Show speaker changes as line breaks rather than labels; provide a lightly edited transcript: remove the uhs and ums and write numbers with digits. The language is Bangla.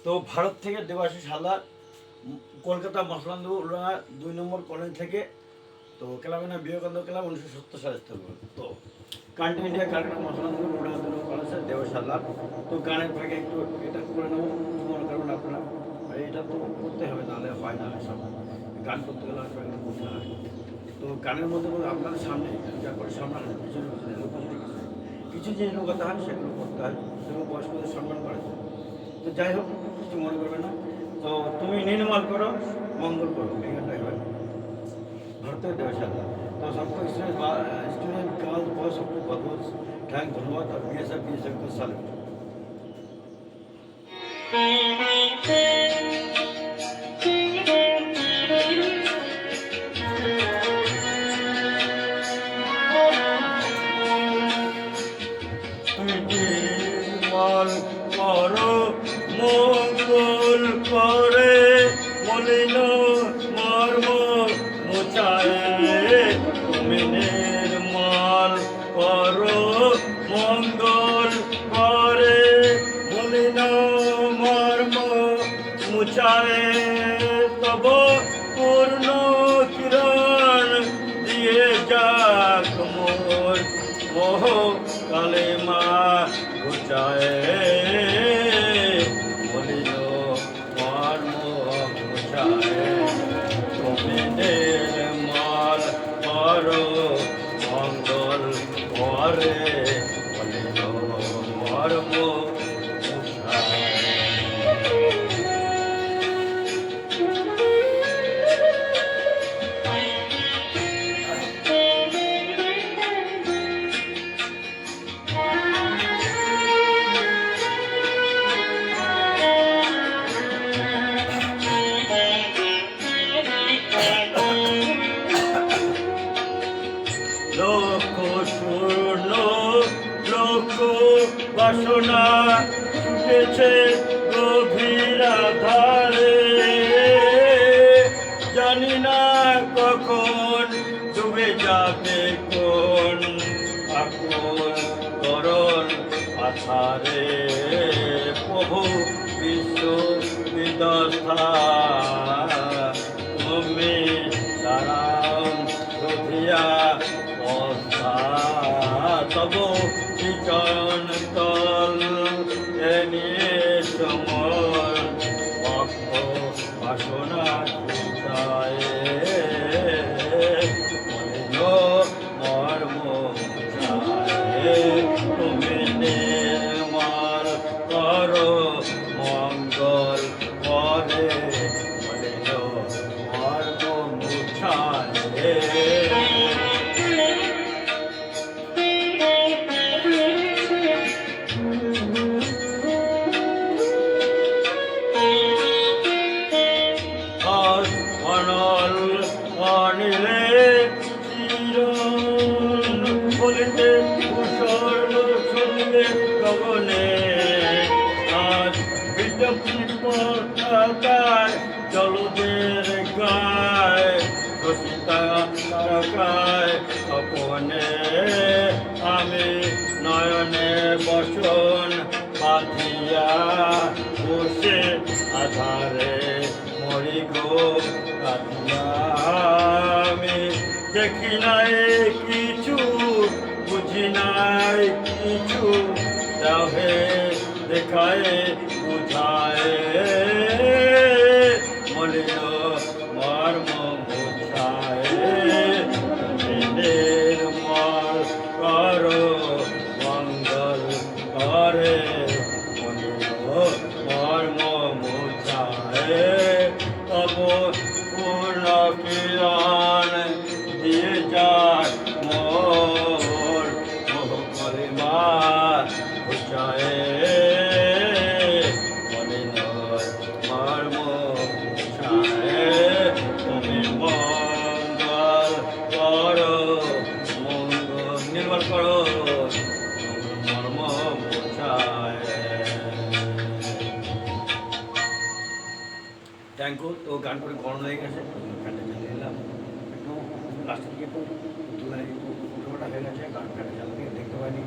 তো ভারত থেকে দেবাশিস হালদার, কলকাতা মসলান্দু 2 নম্বর কলোনি থেকে। তো ক্লাবের নাম বিবেকানন্দ ক্লাব, 1970 সালে স্থাপন। তো কান্ট্রি ইন্ডিয়া কার্যক্রম মসলান্দু 2 নম্বর কলেজ, দেবাশিস হালদার। তো গানের ফাঁকে একটু এটা করে নেবো, মনে করবেন আপনারা এটা তো করতে হবে, নাহলে হয় না। সব গান করতে গেলে আসলে একটু করতে হয়। তো গানের মধ্যে আপনাদের সামনে যা করে সামনে কিছু যে লোকতা হয় সেগুলো করতে হয়, সেগুলো বয়স্কদের সম্মান করে। তো যাই হোক, কিছু মনে করবে না। তো তুমি নির্মল করো, মঙ্গল করো, এই গানটাই হয় ভারতের দেবাশিস হালদার। तो सबको स्टूडेंट गर्ल्स बॉयज सबको बहुत बहुत थैंक धन्यवाद और BSF को सैल्यूट। নির্মল করো, মঙ্গল করে, মলিন মর্ম মোছায়। তুমি নির্মল করো, মঙ্গল করে, মলিন মর্ম মুছায়। তব পূর্ণ কিরণ দিয়ে যাক মোর মোহ কালেমা ঘুচায়। বলিল মর্ম ঘুচায়। তুমি নির্মল করো, মঙ্গল করে, বলিল মর্ম ঘুচায়। লক্ষ শূন্য লক্ষ বাসনা ছুটেছে গভীর আধারে। জানি না কখন ডুবে যাবে কোন আকুল করণ আধারে। প্রভু বিশ্ব বিদস্থা, তুমি দাঁড়াও রথিয়া অস্থা। তব চিচন তল এ নিয়ে সমর ভক্ত বাসনা ছুটায়। মর্ম মুছায়। তুমি নির্মল করো, মঙ্গল করে, বলিল মর্ম মুছায়। অনল অনিলে চিরন বলিতে ভূষণ শুনলে গগনে। আজ বিজ্ঞপ্তি পতাকায় জলদের গায়, রসিতা তারকায় স্বপনে। আমি নয়নে বসন বাঁধিয়া বসে আধারে মরি গো কাঁদিয়া। আমি দেখি নাই কিছু, বুঝি নাই কিছু, দেহে দেখায় বুঝায়। মলিন মর্ম মুছায়। তুমি নির্মল করো, মঙ্গল করে, মলিন মর্ম মুছায়। তব পূর্ণ কিরণ দিয়ে যাক মোর মোহ কলিমা ঘুচায়। মলিন মর্ম মুছায়। তুমি মঙ্গল করো, মঙ্গল নির্মল করো, মর্ম মুছায়। Thank you. তো গান করে গরম হয়ে গেছে, গানটা চালিয়ে নিলাম। একটু লাস্টের দিকে একটু ধুলাই একটু উল্টোপাল্টা হয়ে গেছে, গান ফ্যানটা চালিয়ে দেখতে পাইনি।